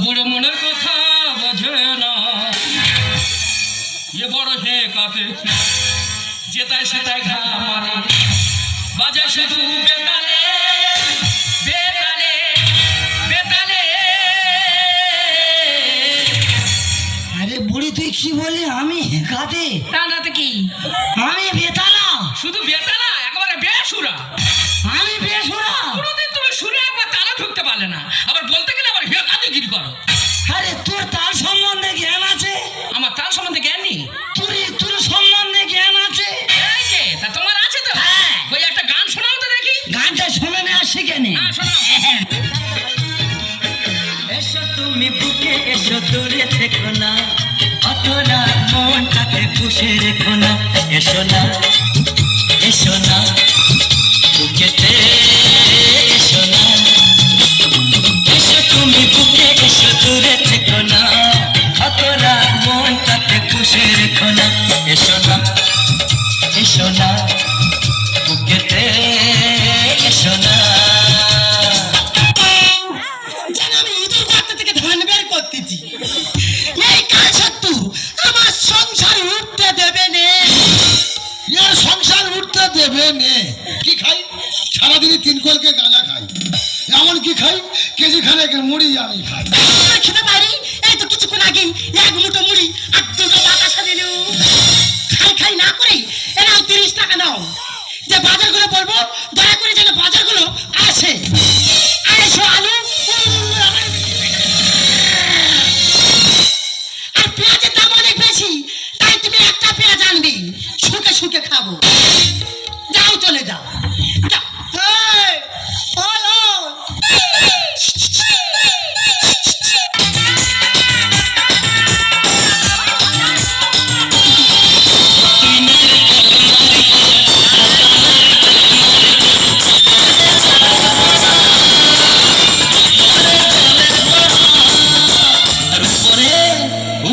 বুড়ো মনের কথা বোঝে না, এ বড় হে কাতে যেতায় সেটাই ঘা মারে, বাজে শুধু বেতালে বেতালে বেতালে। আরে বুড়ি তুই কি বললি? আমি হেকাতে? তা না তো কি, আমি বেতালা? শুধু বেতালা, একেবারে বেসুরা। আমি বেসুরা? কোনোদিন তুমি সুরে একবার তালা ঢুকতে পারলে না, আবার বলতে গেলে আবার হেকাতে গিরি করো। আরে তোর তার সম্বন্ধে জ্ঞান আছে? আমার তাল সম্বন্ধে জ্ঞান নেই। তোর সম্বন্ধে জ্ঞান আছে? এই যে, তা তোমার আছে তো? হ্যাঁ। ওই একটা গান শোনাও তো দেখি। গানটা শুনে না শিখেনি? হ্যাঁ, শোনাও। এসো তুমি বুকে এসো, দূরে থেকো না, অতরা মনটাকে পুষে রেখো না। এসো না এসো না বুকেতে এসো না, এসো তুমি বুকে এসো, দূরে থেকো না, অতরা মনটাকে পুষে রেখো না। এসো না এসো না বুকেতে এসো না। আমি ইঁদুর গর্ত থেকে ধান বের করতেছি, এই কাল সত্তু আমার সংসার উঠতে দেবে নে। এর সংসার উঠতে দেবে নে। কি খাই? সারাদিনে 3 কলকে গাঁজা খাই, এমন কি খাই কেজি খানেক মুড়ি আমি খাই। খেতে পারি? এই তো কিছুক্ষণ আগে 1 মুঠো মুড়ি আর 2টো বাতাসা দিল। খাই খাই না করে এনাও 30 টাকা নাও, যে বাজারগুলো বলবো দয়া করে যেন বাজারগুলো আসে। আড়াইশো আলু আর পেঁয়াজের দাম অনেক বেশি, তাই তুমি একটা পেঁয়াজ আনবি, শুকে শুকে খাবো। যাও চলে যাও। এই, ওই, ওই।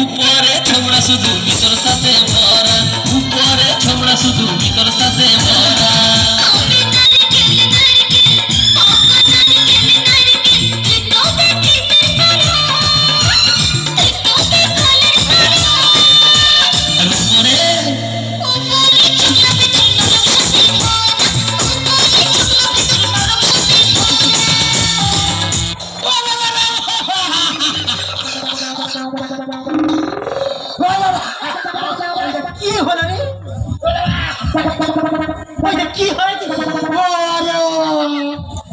উপরে ছোমড়া শুধু ভিতর সাথে ভরা, উপরে ছোমড়া শুধু ভিতর সাথে ভরা। কি হলো রে? ওইটা কি হয়েছে?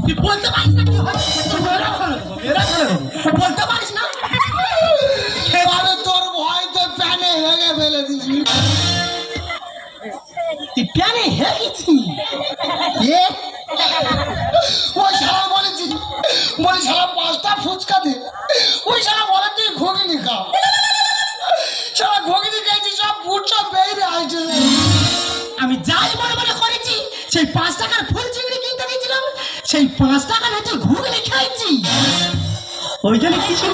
তুই বলতে পারিস না কি হয়েছে? বলতে পারিস না? আরে তোর ভয়তে প্যানে হেগে ফেলে দিছি। তুই প্যানে হেগেছি? ওই শালা বলেছি, বলি শালা 5টা ফুচকা দে, ওই শালা বলে তুই ঘুগনি খা। শালা ঘুগনি খাইছি, সব বুট সব বেরিয়ে আসছে। আমি যাই মনে মনে করেছি, সেই 5 টাকার ফুল চিংড়ি কিনতে দিয়েছিলাম, সেই 5 টাকা না তুই ঘুগনি খাইছি। ওই জন্য কি ছিল?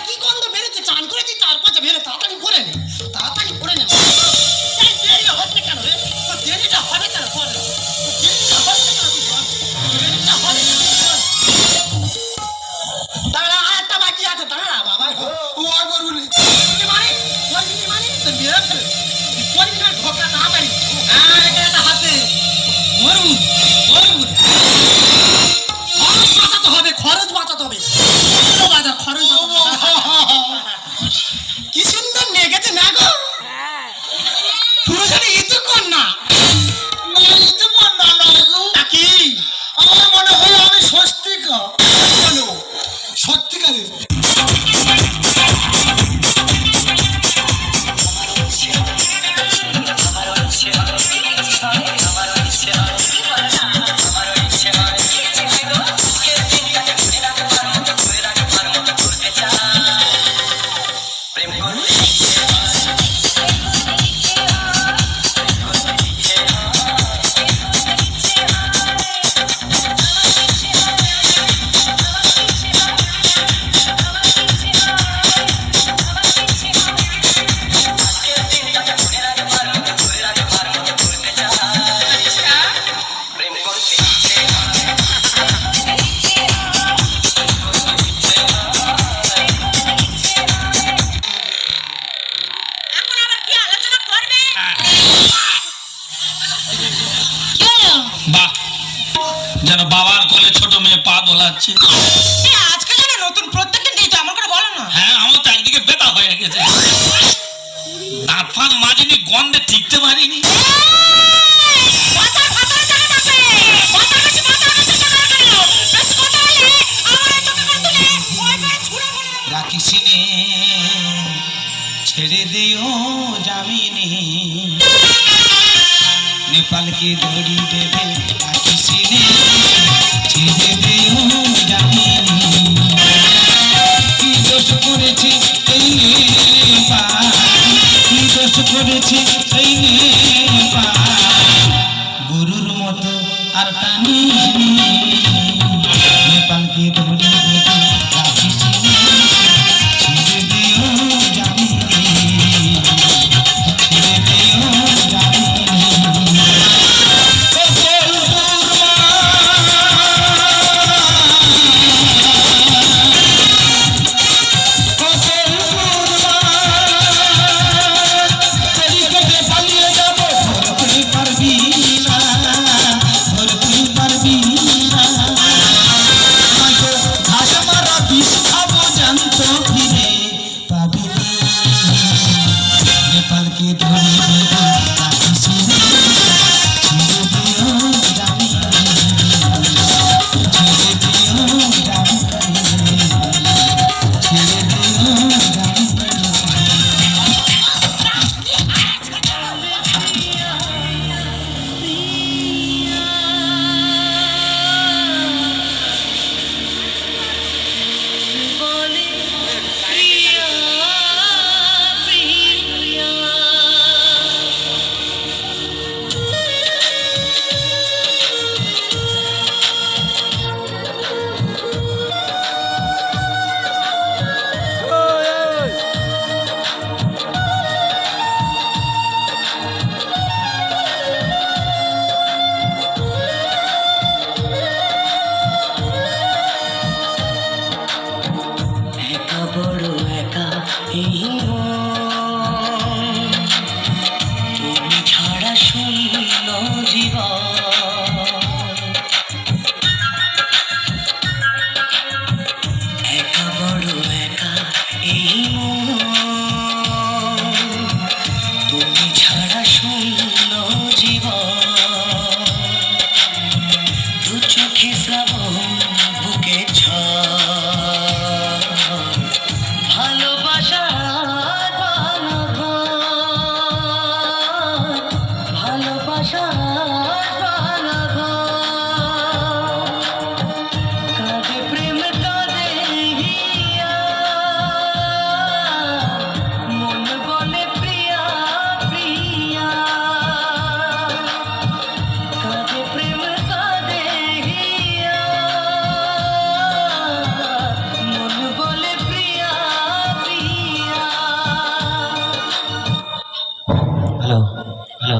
কি গন্ধ বেরোচ্ছে? চান করেছি, 4-5 বেরো, তাড়াতাড়ি করে নে, তাড়াতাড়ি করে নে। লাগছে। আজকে যেন নতুন প্রত্যেকদিন দিই তো আমার করে বলো না। হ্যাঁ আমার তো একদিকে ব্যথা হয়ে গেছে, দাঁত ফাঁত মাজিনি, গন্ধে টিকতে পারিনি। মাথার ফাতার জায়গা থাকবে, মাথার কাছে জায়গা রাখো। বেশি কথা বললে আমার এই চোখে করে তুলে ওই করে ছুঁড়ে ফেলে দেবো। রাখিসিনে ছেড়ে দিও জামিনী, নেপালকে দড়ি দেবে। রাখিসিনে ছেড়ে দিও জামিনী, কি দোষ করেছি এই নেপাল, কি দোষ করেছি এই নেপাল, গরুর মতো আর টানিস